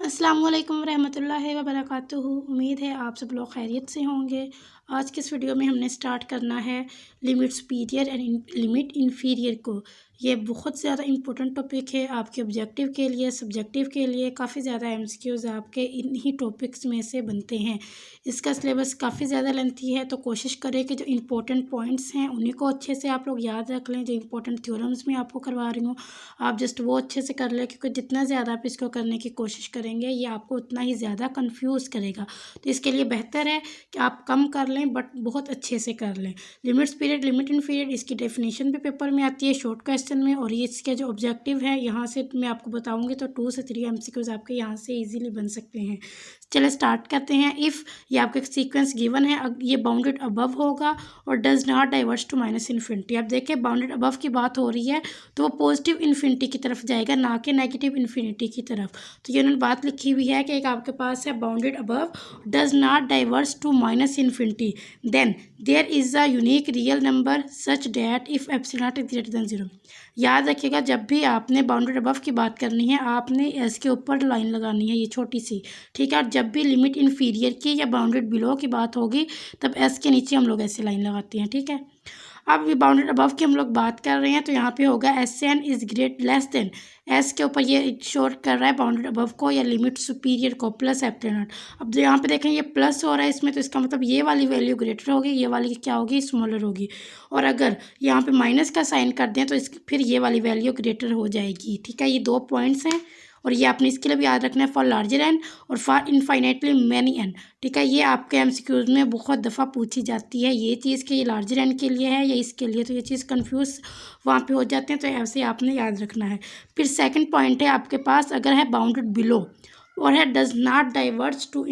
अस्सलाम वालेकुम रहमतुल्लाहि व बरकातुहू। उम्मीद है आप सब लोग खैरियत से होंगे। आज के इस वीडियो में हमने स्टार्ट करना है limit superior and limit inferior को। ये बहुत ज़्यादा इम्पोर्टेंट टॉपिक है आपके ऑब्जेक्टिव के लिए, सब्जेक्टिव के लिए। काफ़ी ज़्यादा एमसीक्यूज़ आपके इन्हीं टॉपिक्स में से बनते हैं। इसका सिलेबस काफ़ी ज़्यादा लेंथी है, तो कोशिश करें कि जो इम्पोर्टेंट पॉइंट्स हैं उन्हीं को अच्छे से आप लोग याद रख लें। जो इम्पोर्टेंट थ्योरम्स मैं आपको करवा रही हूँ आप जस्ट वो अच्छे से कर लें, क्योंकि जितना ज़्यादा आप इसको करने की कोशिश करेंगे ये आपको उतना ही ज़्यादा कंफ्यूज करेगा। तो इसके लिए बेहतर है कि आप कम कर लें बट बहुत अच्छे से कर लें। Limits period, limit in period, इसकी डेफिनेशन भी पेपर में आती है शॉर्ट क्वेश्चन में, और ये इसके जो ऑब्जेक्टिव है यहाँ से मैं आपको बताऊँगी तो 2 से 3 एमसीक्यूज आपके यहाँ से ईजिली बन सकते हैं। चलिए स्टार्ट करते हैं। इफ़ ये आपका एक सीक्वेंस गिवन है, ये बाउंडेड अबव होगा और does not diverge to minus infinity. अब देखिए बाउंडेड अबव की बात हो रही है तो वो पॉजिटिव इन्फिनिटी की तरफ जाएगा, ना कि नेगेटिव इन्फिनिटी की तरफ। तो ये उन्होंने बात लिखी हुई है कि एक आपके पास है bounded above does not diverge to minus infinity, then there is a unique real number such that if epsilon naught is greater than 0। याद रखिएगा, जब भी आपने बाउंडेड अबव की बात करनी है आपने एस के ऊपर लाइन लगानी है, ये छोटी सी, ठीक है। और जब भी लिमिट इन्फीरियर की या बाउंडेड बिलो की बात होगी तब एस के नीचे हम लोग ऐसे लाइन लगाते हैं, ठीक है। अब ये बाउंडेड अबव की हम लोग बात कर रहे हैं तो यहाँ पे होगा S N is great less than, S के ऊपर ये शोर कर रहा है बाउंडेड अबव को या लिमिट सुपीरियर को, प्लस एप्सिलॉन नॉट। अब जो यहाँ पे देखें ये प्लस हो रहा है इसमें, तो इसका मतलब ये वाली वैल्यू ग्रेटर होगी, ये वाली क्या होगी, स्मॉलर होगी। और अगर यहाँ पे माइनस का साइन कर दें तो फिर ये वाली वैल्यू ग्रेटर हो जाएगी, ठीक है। ये 2 पॉइंट्स हैं और ये आपने इसके लिए भी याद रखना है, फॉर लार्जर एन और फॉर इनफाइनाइटली मैनी एन, ठीक है। ये आपके एमसीक्यूज में बहुत दफ़ा पूछी जाती है ये चीज़ कि ये लार्जर एन के लिए है या इसके लिए, तो ये चीज़ कंफ्यूज वहाँ पे हो जाते हैं, तो ऐसे आपने याद रखना है। फिर सेकंड पॉइंट है आपके पास, अगर है बाउंडेड बिलो और है does not diverge to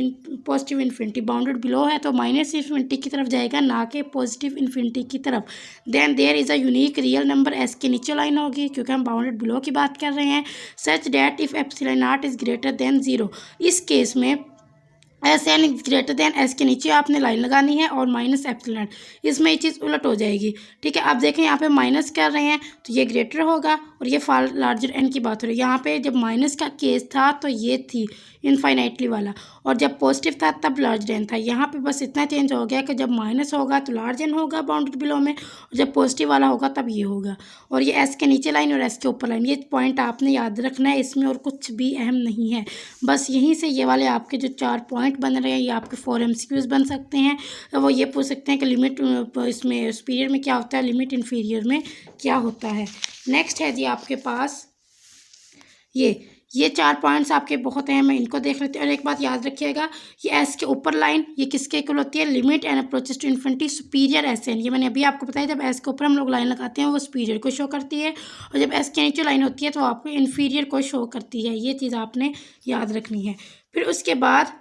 positive infinity, bounded below है तो माइनस इन्फिनिटी की तरफ जाएगा, ना कि पॉजिटिव इन्फिनिटी की तरफ। Then there is a unique real number, S के नीचे लाइन होगी क्योंकि हम बाउंडेड बिलो की बात कर रहे हैं। Such that if epsilon naught is greater than 0, इस केस में S N is greater than, S के नीचे आपने लाइन लगानी है और माइनस एप्सिलॉन नॉट, इसमें ये चीज़ उलट हो जाएगी, ठीक है। आप देखें यहाँ पे माइनस कर रहे हैं तो ये ग्रेटर होगा और ये फार लार्जर एन की बात हो रही है। यहाँ पे जब माइनस का केस था तो ये थी इनफाइनाइटली वाला, और जब पॉजिटिव था तब लार्जर एन था। यहाँ पे बस इतना चेंज हो गया कि जब माइनस होगा तो लार्ज एन होगा बाउंडेड बिलो में, और जब पॉजिटिव वाला होगा तब ये होगा। और ये एस के नीचे लाइन और एस के ऊपर लाइन, ये पॉइंट आपने याद रखना है इसमें, और कुछ भी अहम नहीं है। बस यहीं से ये वाले आपके जो 4 पॉइंट बन रहे हैं ये आपके 4 एमसीक्यूज बन सकते हैं। तो वो ये पूछ सकते हैं कि लिमिट इसमें सुपीरियर में क्या होता है, लिमिट इन्फीरियर में क्या होता है। नेक्स्ट है जी आपके पास ये 4 पॉइंट्स आपके बहुत अहम है, इनको देख लेते हैं। और एक बात याद रखिएगा, ये एस के ऊपर लाइन ये किसके इक्वल होती है, limit and approaches to infinity superior S N. ये मैंने अभी आपको बताया, जब एस के ऊपर हम लोग लाइन लगाते हैं वो सुपीरियर को शो करती है, और जब एस के नीचे लाइन होती है तो आपको इन्फीरियर को शो करती है। ये चीज़ आपने याद रखनी है। फिर उसके बाद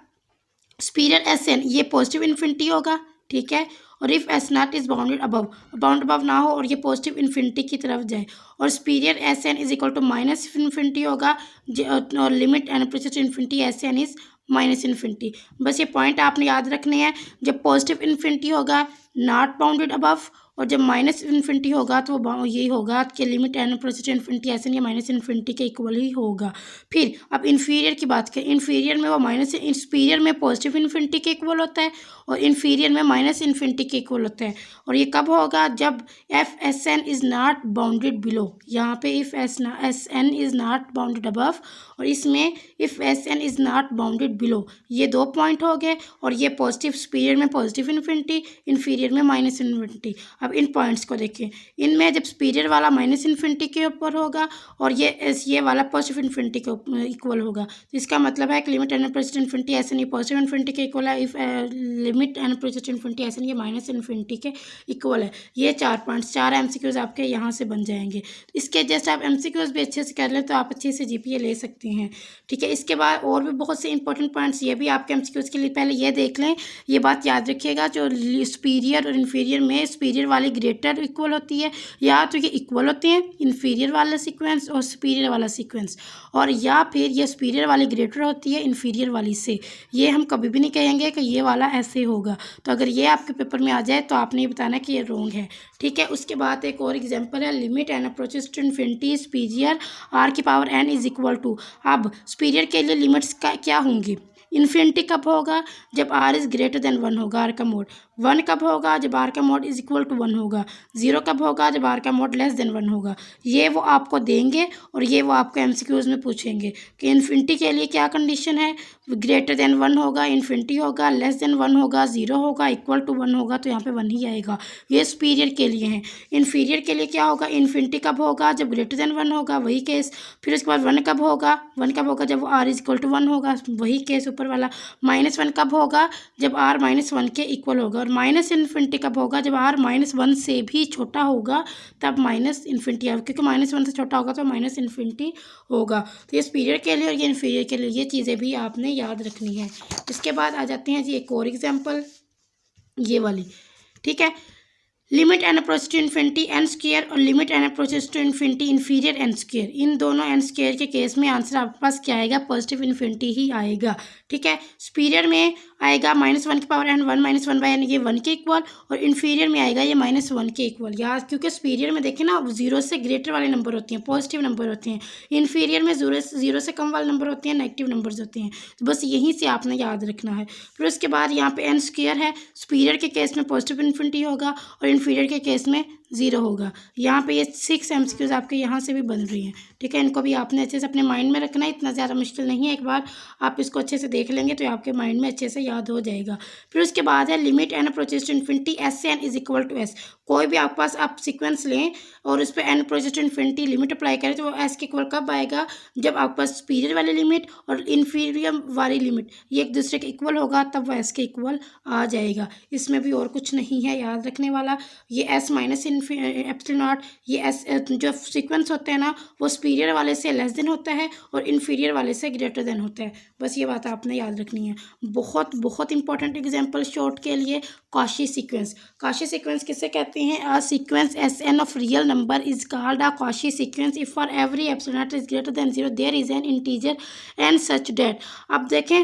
सुपीरियर एस एन ये पॉजिटिव इन्फिनिटी होगा, ठीक है। और if S not is bounded above, bound above ना हो और ये पॉजिटिव इन्फिनिटी की तरफ जाए, और superior S N is equal to minus infinity होगा, और limit and approaches to infinity S N is minus infinity. बस ये पॉइंट आपने याद रखने हैं। जब पॉजिटिव इन्फिनिटी होगा नॉट बाउंडेड अबव, और जब माइनस इन्फिनिटी होगा तो वो यही होगा कि limit and approaches to infinity S N ये माइनस इन्फिनिटी के इक्वल ही होगा। फिर अब इन्फीरियर की बात करें, इन्फीरियर में वो माइनस, सुपीरियर में पॉजिटिव इन्फिनिटी के इक्वल होता है और इन्फीरियर में माइनस इन्फिनिटी के इक्वल होता है। और ये कब होगा, जब F S N is not bounded below. यहाँ पे if S N is not bounded above, और इसमें if S N is not bounded below. ये 2 पॉइंट हो गए, और ये पॉजिटिव, सुपीरियर में पॉजिटिव इन्फिनिटी, इन्फीरियर में माइनस इन्फिनिटी। अब इन पॉइंट्स को देखें, इनमें जब सुपीरियर वाला माइनस इन्फिनिटी के ऊपर होगा और ये वाला पॉजिटिव इन्फिनिटी के इक्वल होगा, तो इसका मतलब है कि limit and approaches to infinity S N ये पॉजिटिव इन्फिनिटी के इक्वल है, if limit and approaches to infinity S N ये माइनस इन्फिनिटी के इक्वल है। ये 4 पॉइंट्स, 4 एमसीक्यूज आपके यहाँ से बन जाएंगे। इसके जस्ट आप एमसीक्यूज भी अच्छे से कर लें तो आप अच्छे से जीपीए ले सकते हैं, ठीक है। इसके बाद और भी बहुत से इंपॉर्टेंट पॉइंट्स ये भी आपके एमसीक्यूज के लिए, पहले ये देख लें, ये बात याद रखिएगा, जो सुपीरियर सुपीरियर और इन्फीरियर में सुपीरियर वाली ग्रेटर इक्वल होती है, या तो ये इक्वल होते हैं इन्फीरियर वाला सीक्वेंस और सुपीरियर वाला सीक्वेंस, और या फिर ये सुपीरियर वाली ग्रेटर होती है इन्फीरियर वाली से। ये हम कभी भी नहीं कहेंगे कि ये वाला ऐसे होगा। तो अगर ये आपके पेपर में आ जाए तो आपने ये बताना कि ये रॉन्ग है, ठीक है। उसके बाद एक और एग्जांपल है, limit n approaches to infinity superior R की power n is equal to. अब सुपीरियर के लिए लिमिट्स क्या होंगी? इन्फिनिटी कब होगा? जब आर इज़ ग्रेटर देन 1 होगा, आर का मोड। 1 कब होगा? जब आर का मोड इज इक्वल टू 1 होगा। 0 कब होगा? जब आर का मोड लेस देन 1 होगा। ये वो आपको देंगे और ये वो आपको एमसीक्यूज में पूछेंगे कि इन्फिनिटी के लिए क्या कंडीशन है, ग्रेटर देन 1 होगा, इन्फिनिटी होगा, लेस देन 1 होगा, 0 होगा, इक्वल टू 1 होगा, तो यहाँ पे 1 ही आएगा। ये सुपीरियर के लिए है। इन्फीरियर के लिए क्या होगा? इन्फिनिटी कब होगा? जब ग्रेटर देन 1 होगा, वही केस। फिर उसके बाद 1 कब होगा? 1 कब होगा? जब आर इज इक्वल टू 1 होगा, वही केस ऊपर वाला। -1 कब होगा? जब आर -1 के इक्वल होगा। और माइनस इन्फिनिटी कब होगा? जब आर -1 से भी छोटा होगा, तब माइनस इन्फिनिटी आएगा, क्योंकि -1 से छोटा होगा तो माइनस इन्फिनिटी होगा। तो ये सुपीरियर के लिए और ये इन्फीरियर के लिए, ये चीज़ें भी आपने याद रखनी है। इसके बाद आ जाते हैं जी एक और एग्जांपल, ये वाली, ठीक है। Limit n approaches to infinity n square और limit n approaches to infinity inferior n square. इन दोनों एन स्क्वायर के केस में आंसर आपके पास क्या आएगा? पॉजिटिव इन्फिनिटी ही आएगा, ठीक है। सुपीरियर में आएगा -1 की पावर एन 1 - 1 बाय एन, ये 1 के इक्वल, और इन्फीरियर में आएगा ये -1 के इक्वल। यार क्योंकि सुपीरियर में देखें ना 0 से ग्रेटर वाले नंबर होते हैं, पॉजिटिव नंबर होते हैं। इन्फीरियर में 0 से कम वाले नंबर होते हैं, नेगेटिव नंबर्स होते हैं। तो बस यहीं से आपने याद रखना है। फिर उसके बाद यहाँ पे एन स्क्वायर है, सुपीरियर के केस में पॉजिटिव इन्फिनिटी होगा और इन्फीरियर के केस में 0 होगा। यहाँ पे ये 6 एमसीक्यूज आपके यहाँ से भी बन रही हैं, ठीक है। इनको भी आपने अच्छे से अपने माइंड में रखना है, इतना ज़्यादा मुश्किल नहीं है। एक बार आप इसको अच्छे से देख लेंगे तो आपके माइंड में अच्छे से याद हो जाएगा। फिर उसके बाद है limit n approaches to infinity S से n is equal to S. कोई भी आपके पास आप सीक्वेंस लें और उस पर N approaches to infinity limit apply करें, तो वो एस के इक्वल कब आएगा? जब आपके पास सुपीरियर वाली लिमिट और इन्फीरियर वाली लिमिट ये एक दूसरे के इक्वल होगा, तब वो एस के इक्वल आ जाएगा। इसमें भी और कुछ नहीं है याद रखने वाला। ये एस माइनस एप्सिलॉन नॉट, ये एस जो सीक्वेंस होते हैं ना, वो सुपीरियर वाले से लेस देन होता है और इन्फीरियर वाले से ग्रेटर देन होता है। बस ये बात आपने याद रखनी है। बहुत बहुत इंपॉर्टेंट एग्जांपल शॉर्ट के लिए, कॉची सीक्वेंस। कॉची सीक्वेंस किसे कहते हैं? A sequence S N of real number is called a Cauchy sequence if for every epsilon naught is greater than 0 there is an integer and such that. अब देखें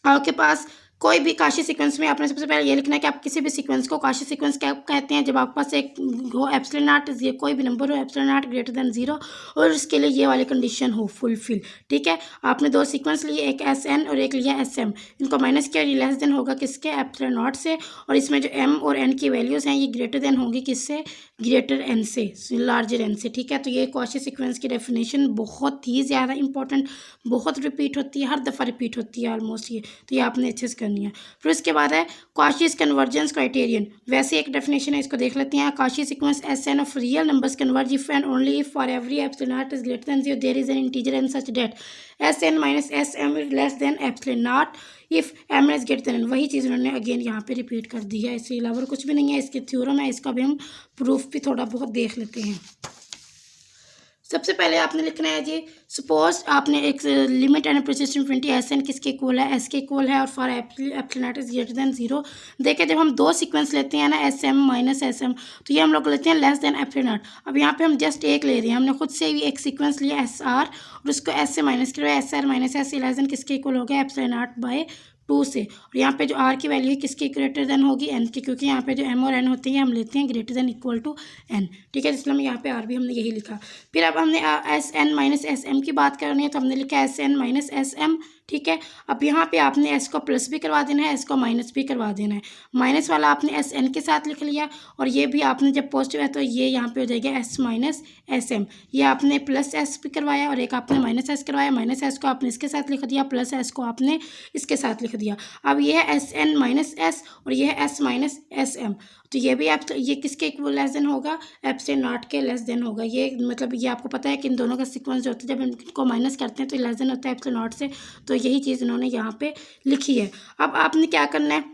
आपके पास कोई भी Cauchy sequence में आपने सबसे पहले ये लिखना है कि आप किसी भी सीक्वेंस को कॉची सीक्वेंस क्या कहते हैं? जब आपके पास एक हो एप्सिलॉन नॉट, ये कोई भी नंबर हो एप्सिलॉन नॉट ग्रेटर देन 0 और उसके लिए ये वाली कंडीशन हो फुलफिल, ठीक है। आपने 2 सीक्वेंस लिए, एक एस एन और एक लिया एस एम, इनको माइनस किया, ये लेस देन होगा किसके? एप्सिलॉन नॉट से। और इसमें जो एम और एन की वैल्यूज़ हैं ये ग्रेटर देन होंगी किससे? ग्रेटर एन से, लार्जर एन से, ठीक है। तो ये कॉची सीक्वेंस की डेफिनेशन बहुत ही ज़्यादा इंपॉर्टेंट, बहुत रिपीट होती है, हर दफ़ा रिपीट होती है ऑलमोस्ट ये, तो ये आपने अच्छे से करनी है। फिर उसके बाद है कॉचीज कन्वर्जेंस क्राइटेरियन। वैसे एक डेफिनेशन है, इसको देख लेते हैं। Cauchy sequence S N of real numbers converge if and only if for every epsilon naught is greater than 0 there is an integer and such that S N minus S M is less than epsilon naught if M is greater than. वही चीज़ उन्होंने again यहाँ पे repeat कर दी है, इसके अलावा कुछ भी नहीं है। इसके थ्योरम है, इसका भी हम प्रूफ भी थोड़ा बहुत देख लेते हैं। सबसे पहले आपने लिखना है जी, सपोज आपने एक limit and approaches to infinity S N किसके इक्वल है? एस के इक्वल है और for epsilon naught is greater than 0। देखिए जब हम 2 सीक्वेंस लेते हैं ना, S M minus S M, तो ये हम लोग लेते हैं लेस देन एप्सिलॉन नॉट। अब यहाँ पे हम जस्ट एक ले रहे हैं, हमने खुद से भी एक सीक्वेंस लिया एस आर और उसको एस से माइनस किया, S R minus S less than किसके इक्वल हो गया? एप्सिलॉन नॉट बाय 2 से। और यहाँ पे जो आर की वैल्यू है किसके ग्रेटर देन होगी? एन की, क्योंकि यहाँ पे जो एम और एन होते हैं हम लेते हैं greater than equal to N, ठीक है। इसलिए हम यहाँ पे आर भी हमने यही लिखा। फिर अब हमने S N minus S M की बात करनी है, तो हमने लिखा S N minus S M, ठीक है। अब यहाँ पे आपने एस को प्लस भी करवा देना है, एस को माइनस भी करवा देना है। माइनस वाला आपने एस एन के साथ लिख लिया और ये भी आपने जब पॉजिटिव है तो ये यहाँ पे हो जाएगा एस माइनस एस एम। ये आपने प्लस एस भी करवाया और एक आपने माइनस एस करवाया। माइनस एस को आपने इसके साथ लिख दिया, प्लस एस को आपने इसके साथ लिख दिया। अब ये है एस एन माइनस एस और ये है एस माइनस एस एम। तो ये भी आप ये किसके इक्वल लेस देन होगा? एप्सिलॉन नॉट के लेस देन होगा। ये मतलब ये आपको पता है कि इन दोनों का सीक्वेंस जो होता है जब इनको माइनस करते हैं तो लेस देन होता है एप्सिलॉन नॉट से। तो यही चीज़ इन्होंने यहाँ पे लिखी है। अब आपने क्या करना है?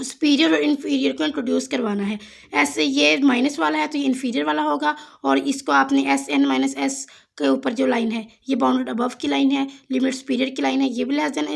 सुपीरियर और इन्फीरियर को इंट्रोड्यूस करवाना है। ऐसे ये माइनस वाला है तो ये इन्फीरियर वाला होगा और इसको आपने एस एन माइनस एस के ऊपर जो लाइन है ये बाउंडेड अबव की लाइन है, लिमिट्स पीरियड की लाइन है, ये भी लेस देन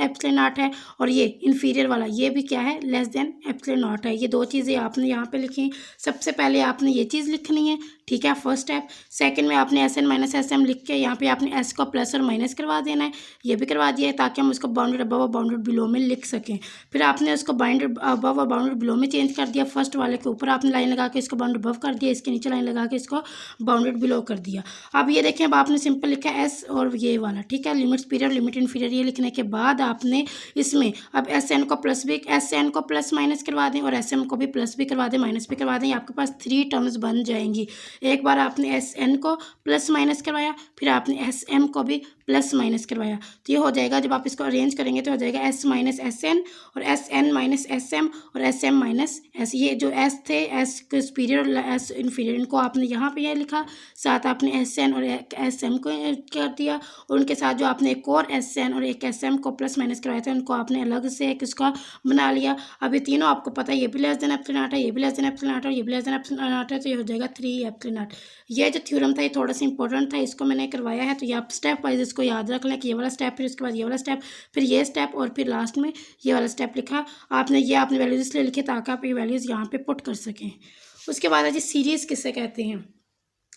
एप्सिलॉन नॉट है, और ये इन्फीरियर वाला ये भी क्या है, लेस देन एप्सिलॉन नॉट है। ये दो चीज़ें आपने यहाँ पे लिखी। सबसे पहले आपने ये चीज़ लिखनी है, ठीक है, फर्स्ट स्टेप। सेकंड में आपने S N minus S M लिख के यहाँ पे आपने एस को प्लस और माइनस करवा देना है, ये भी करवा दिया है ताकि हम उसको बाउंडेड अबव और बाउंडेड बिलो में लिख सकें। फिर आपने उसको बाउंडेड अबव और बाउंडेड बिलो में चेंज कर दिया। फर्स्ट वाले के ऊपर आपने लाइन लगा के इसको बाउंडेड अबव कर दिया, इसके नीचे लाइन लगा के इसको बाउंडेड बिलो कर दिया। अब ये देखें, अब आपने सिंपल लिखा एस और ये वाला, ठीक है, लिमिट्स पीरियड लिमिट इन्फीरियर, ये लिखने के बाद आपने इसमें अब एस एन को प्लस भी, एस एन को प्लस माइनस करवा दें और एस एम को भी प्लस भी करवा दें, माइनस भी करवा दें। आपके पास 3 टर्म्स बन जाएंगी। एक बार आपने एस एन को प्लस माइनस करवाया, फिर आपने एस एम को भी प्लस माइनस करवाया, तो ये हो जाएगा, जब आप इसको अरेंज करेंगे तो हो जाएगा एस माइनस एस एन और S N minus S M और एस एम माइनस एस। ये जो एस थे, एस सुपीरियर और एस इन्फीरियर, इनको आपने यहाँ पे ये लिखा, साथ आपने एस एन और एस एम को कर दिया, और उनके साथ जो आपने एक और एस एन और एक एस एम को प्लस माइनस करवाया था उनको आपने अलग से एक इसका बना लिया। अब ये तीनों आपको पता है, ये भी लेस देन एप्सिलॉन नॉट है, ये भी लेस देन एप्सिलॉन नॉट है और ये भी लेस देन एप्सिलॉन नॉट है, तो ये हो जाएगा 3 एप्सिलॉन नॉट। ये जो थ्योरम था ये थोड़ा सा इंपॉर्टेंट था, इसको मैंने करवाया है, तो ये आप स्टेप वाइज इसको याद रख लें कि ये वाला स्टेप, फिर उसके बाद ये वाला स्टेप, फिर ये स्टेप, और फिर लास्ट में ये वाला स्टेप लिखा आपने। ये आपने वैल्यूज इसलिए लिखे ताकि आप ये वैल्यूज़ यहाँ पे पुट कर सकें। उसके बाद है जी सीरीज़ किससे कहते हैं।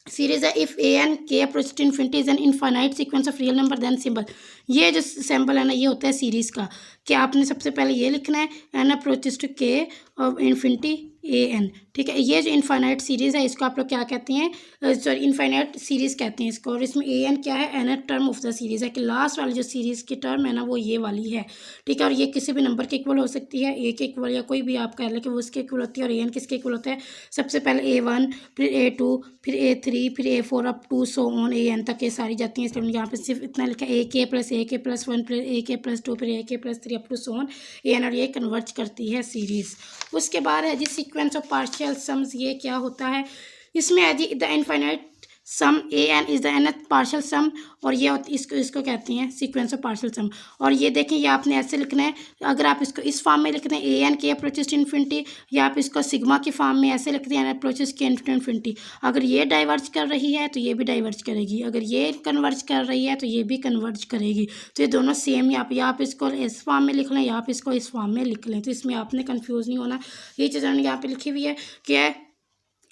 सीरीज है इफ़ ए एन के approach to infinity is an infinite sequence of real number then symbol. ये जो सिंबल है ना, ये होता है सीरीज़ का, कि आपने सबसे पहले ये लिखना है एन अप्रोचेस टू के ऑफ इन्फिनिटी ए एन, ठीक है। ये जो इनफाइनाइट सीरीज़ है इसको आप लोग क्या कहते हैं, सॉरी इनफाइनाइट सीरीज़ कहते हैं इसको। और इसमें ए एन क्या है, N term of the series है, कि लास्ट वाली जो सीरीज़ की टर्म है ना वो ये वाली है, ठीक है। और ये किसी भी नंबर के इक्वल हो सकती है, ए के इक्वल या कोई भी आप कह लें कि वो उसके इक्वल होती है। और ए एन किसके इक्वल होता है, सबसे पहले A1, फिर A2, फिर A3, फिर A4 up to so on A N तक ये सारी जाती हैं। इसलिए यहाँ पे सिर्फ इतना लिखा है AK प्लस AK प्लस 1 फिर AK प्लस 2 फिर AK plus 3 up to so on A n, और ये कन्वर्ज करती है सीरीज़। उसके बाद है जी सीक्वेंस ऑफ पार्शियल सम्स। ये क्या होता है, इसमें है जी the infinite sum a n is the nth partial sum, और ये इसको कहते हैं सीक्वेंस ऑफ पार्शियल सम। और ये देखें, ये आपने ऐसे लिखना है, अगर आप इसको इस फॉर्म में लिखते हैं ए एन के अप्रोचेस टू इन्फिनिटी, या आप इसको सिग्मा की फॉर्म में ऐसे लिखते हैं एन अप्रोचेस के इन्फिनिटी। अगर ये डाइवर्ज कर रही है तो ये भी डाइवर्ज करेगी, अगर ये कन्वर्ज कर रही है तो ये भी कन्वर्ज करेगी। तो ये दोनों सेम ही आप इसको इस फॉर्म में लिख लें या आप इसको इस फॉर्म में लिख लें, तो इसमें आपने कन्फ्यूज़ नहीं होना। ये चीज़ यहाँ पे लिखी हुई है कि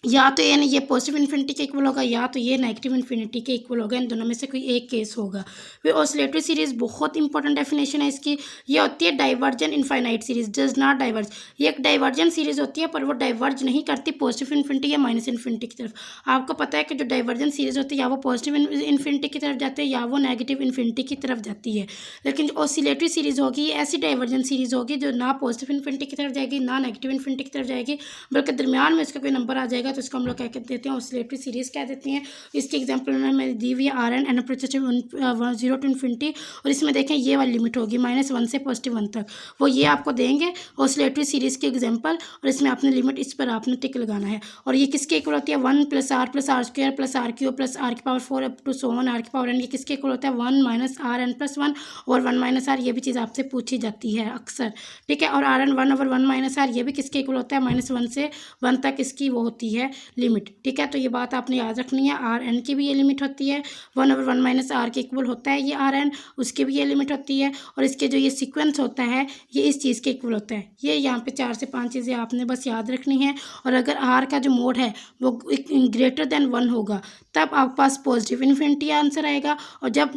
या तो ये पॉजिटिव इन्फिनिटी के इक्वल होगा या तो ये नेगेटिव इन्फिनिटी के इक्वल होगा, इन दोनों में से कोई एक केस होगा। फिर ऑसिलेटरी सीरीज़ बहुत इंपॉर्टेंट डेफिनेशन है इसकी, ये होती है diversion infinite series does not diverge. ये एक डाइवर्जन सीरीज होती है पर वो डाइवर्ज नहीं करती पॉजिटिव इन्फिनिटी या माइनस इन्फिनिटी की तरफ। आपको पता है कि जो डाइवर्जन सीरीज होती है या वो पॉजिटिव इन्फिनिटी की तरफ जाती है या वो नेगेटिव इन्फिनिटी की तरफ जाती है। लेकिन जो ऑसिलेटरी सीरीज़ होगी ये ऐसी डाइवर्जन सीरीज़ होगी जो ना पॉजिटिव इन्फिनिटी की तरफ जाएगी ना नेगेटिव इन्फिनिटी की तरफ जाएगी, बल्कि दरमियान में इसका कोई नंबर आ जाएगा, तो इसको हम लोग क्या कहते देते हैं, ऑसिलेटरी सीरीज़ कह देते हैं। इसकी एग्जांपल मैंने दी हुई है R N approaches to 0 to infinity, और इसमें देखें ये वाली लिमिट होगी -1 से +1 तक, वो ये आपको देंगे ऑसिलेटरी सीरीज़ की एग्जांपल, और इसमें आपने लिमिट इस पर आपने टिक लगाना है। और ये किसके इक्वल होती है, 1 + r + r² + r³ + r⁴ up to so on r⁴n, ये किसके इक्वल होता है 1 - rn + 1 और 1 - r, ये भी चीज़ आपसे पूछी जाती है अक्सर, ठीक है। और rn 1/1 - r, ये भी किसके इक्वल होता है -1 से 1 तक इसकी वो होती है लिमिट, ठीक है। तो ये बात आपने याद रखनी है, आर एन की भी ये लिमिट होती है, 1/1 - r के इक्वल होता है ये आर एन, उसकी भी ये लिमिट होती है। और इसके जो ये सीक्वेंस होता है ये इस चीज़ के इक्वल होता है। ये यहाँ पे 4 से 5 चीज़ें आपने बस याद रखनी है। और अगर आर का जो मोड है वो ग्रेटर देन 1 होगा तब आपके पास पॉजिटिव इन्फिनिटी आंसर आएगा, और जब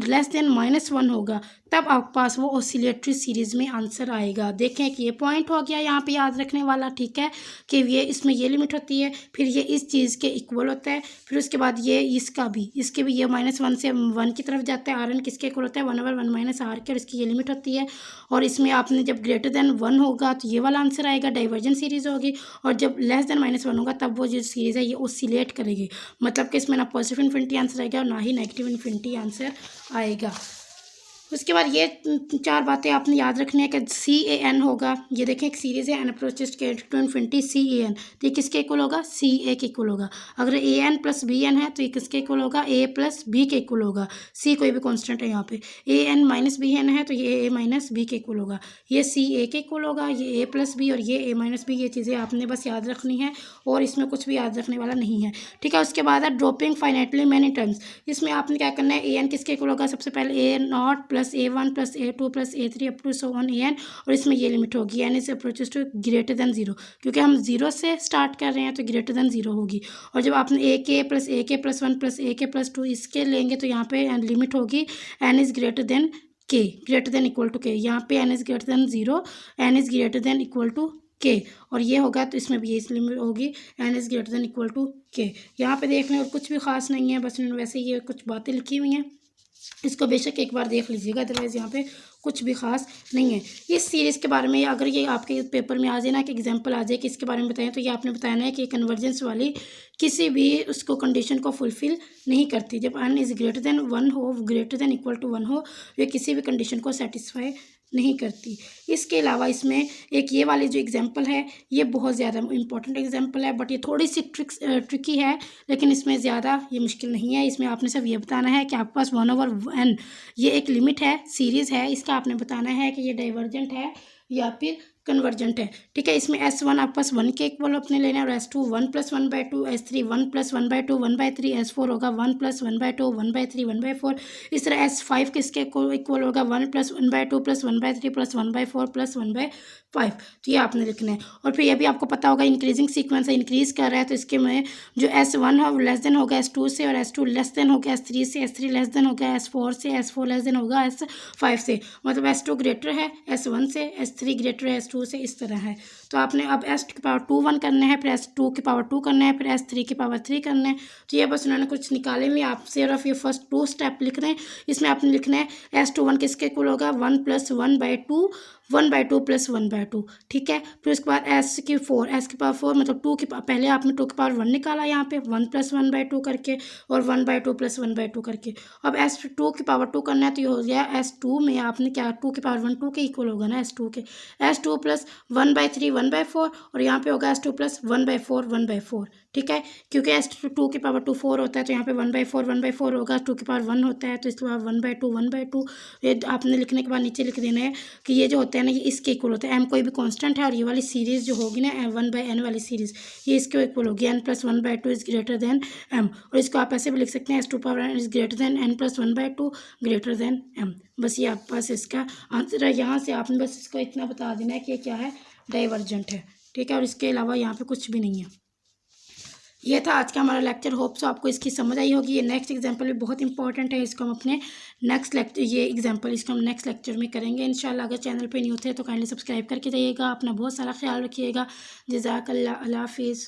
लेस देन -1 होगा तब आपके पास वो ऑसिलेटरी सीरीज़ में आंसर आएगा। देखें कि ये पॉइंट हो गया यहाँ पे याद रखने वाला, ठीक है, कि ये इसमें ये लिमिट होती है, फिर ये इस चीज़ के इक्वल होता है, फिर उसके बाद ये इसके भी ये -1 से 1 की तरफ जाता है। आर एन किसके इक्वल होता है 1/1 - r के, और इसकी ये लिमिट होती है। और इसमें आपने जब ग्रेटर देन 1 होगा तो ये वाला आंसर आएगा, डाइवर्जन सीरीज़ होगी, और जब लेस देन -1 होगा तब वो जो सीरीज़ है ये ऑसिलेट करेगी, मतलब कि इसमें ना पॉजिटिव इन्फिनिटी आंसर आएगा और ना ही नेगेटिव इन्फिनिटी आंसर आएगा। उसके बाद ये 4 बातें आपने याद रखनी है कि CAN होगा, ये देखें एक सीरीज़ है, n अप्रोचेस के टू इन्फिनिटी CAN, तो ये किसके इक्वल होगा, CA के इक्वल होगा। अगर AN प्लस BN है तो ये किसके इक्वल होगा, A प्लस B के इक्वल होगा। C कोई भी कॉन्स्टेंट है यहाँ पे। AN माइनस BN है तो ये A माइनस B के इक्वल होगा। ये CA के इक्वल होगा, ये A प्लस B और ये A माइनस B, ये चीज़ें आपने बस याद रखनी है और इसमें कुछ भी याद रखने वाला नहीं है, ठीक है। उसके बाद है ड्रॉपिंग फाइनाइटली मैनी टाइम्स। इसमें आपने क्या करना है, AN किसके इक्वल होगा, सबसे पहले A0 plus A1 plus A2 plus A3 up to so on AN, और इसमें ये लिमिट होगी N is approaches to greater than 0, क्योंकि हम 0 से स्टार्ट कर रहे हैं तो ग्रेटर देन 0 होगी। और जब आपने AK plus AK plus 1 plus AK plus 2 इसके लेंगे तो यहाँ पे लिमिट होगी N is greater than K, greater than equal to K। यहाँ पे N is greater than 0, N is greater than equal to K, और ये होगा तो इसमें भी ये लिमिट होगी N is greater than equal to K। यहाँ पे देख लें और कुछ भी खास नहीं है, बस वैसे ये कुछ बातें लिखी हुई हैं, इसको बेशक एक बार देख लीजिएगा, अदरवाइज़ यहाँ पे कुछ भी खास नहीं है। इस सीरीज़ के बारे में अगर ये आपके पेपर में आ जाए ना कि एग्जांपल आ जाए कि इसके बारे में बताएं, तो ये आपने बताना है कि कन्वर्जेंस वाली किसी भी उसको कंडीशन को फुलफ़िल नहीं करती। जब n इज़ ग्रेटर देन 1 हो, ग्रेटर देन इक्वल टू 1 हो, ये किसी भी कंडीशन को सेटिस्फाई नहीं करती। इसके अलावा इसमें एक ये वाली जो एग्जांपल है ये बहुत ज़्यादा इंपॉर्टेंट एग्जांपल है, बट ये थोड़ी सी ट्रिकी है, लेकिन इसमें ज़्यादा ये मुश्किल नहीं है। इसमें आपने सिर्फ ये बताना है कि आपके पास 1/n ये एक लिमिट है, सीरीज़ है, इसका आपने बताना है कि ये डाइवर्जेंट है या फिर कन्वर्जेंट है, ठीक है। इसमें S1 आपके पास 1 के इक्वल अपने लेना है, और S2 1 plus 1/2, S3 1 plus 1/2 1/3, S4 होगा 1 प्लस 1/2 1/3 1/4। इस तरह S5 किसके इक्वल होगा, 1 प्लस 1/2 प्लस 1/3 प्लस 1/4 प्लस 1/5। तो ये आपने लिखना है। और फिर ये भी आपको पता होगा इंक्रीजिंग सीक्वेंस है, इंक्रीज कर रहा है, तो इसके में जो S1 है वो लेस देन होगा S2 से, और S2 लेस देन होगा S3 से, S3 लेस देन होगा S4 से, S4 लेस देन होगा S5 से, मतलब S2 ग्रेटर है S1 से, S3 ग्रेटर है S2 से, इस तरह है। तो आपने अब S की पावर 2 1 करना है, फिर S2 की पावर 2 करना है, फिर S3 की पावर 3 करना है। तो ये बस उन्होंने कुछ निकाले हुए, आप सिर्फ ये फर्स्ट 2 स्टेप लिख रहे हैं। इसमें आपने लिखना है S21 किसके इक्वल होगा, 1 प्लस 1/2 1/2 प्लस 1/2, ठीक है। फिर उसके बाद S की पावर 4 मतलब 2 की पहले आपने 2 की पावर 1 निकाला यहाँ पे 1 प्लस 1/2 करके, और 1/2 प्लस 1/2 करके। अब S2 की पावर 2 करना है, तो ये हो गया S2 में आपने क्या 2 की पावर 1 2 के इक्वल होगा ना S2 के, S2 प्लस 1/3 1/4, और यहाँ पे होगा S2 प्लस 1/4 1/4, ठीक है। क्योंकि S2 की पावर 2 4 होता है, तो यहाँ पे 1/4 1/4 होगा, 2 की पावर 1 होता है, तो इसके बाद 1/2 1/2। ये आपने लिखने के बाद नीचे लिख देना है कि ये जो होता है ना ये इसके इक्वल होता है, m कोई भी कांस्टेंट है, और ये वाली सीरीज़ जो होगी ना 1/n वाली सीरीज़, ये इसके इक्वल होगी n plus 1/2 is greater then m। और इसको आप ऐसे भी लिख सकते हैं S2 power n is greater then n plus 1/2 greater than m। बस ये आपके पास इसका आंसर है। यहाँ से आपने बस इसको इतना बता देना है कि ये क्या है, डाइवर्जेंट है, ठीक है। और इसके अलावा यहाँ पे कुछ भी नहीं है। ये था आज का हमारा लेक्चर। होप सो आपको इसकी समझ आई होगी। ये नेक्स्ट एग्जांपल भी बहुत इंपॉर्टेंट है, इसको हम अपने नेक्स्ट लेक्चर इसको हम नेक्स्ट लेक्चर में करेंगे इंशाल्लाह। अगर चैनल पे न्यू थे तो काइंडली सब्सक्राइब करके जाइएगा। अपना बहुत सारा ख्याल रखिएगा। जज़ाकल्लाह, अल्लाह हाफिज़।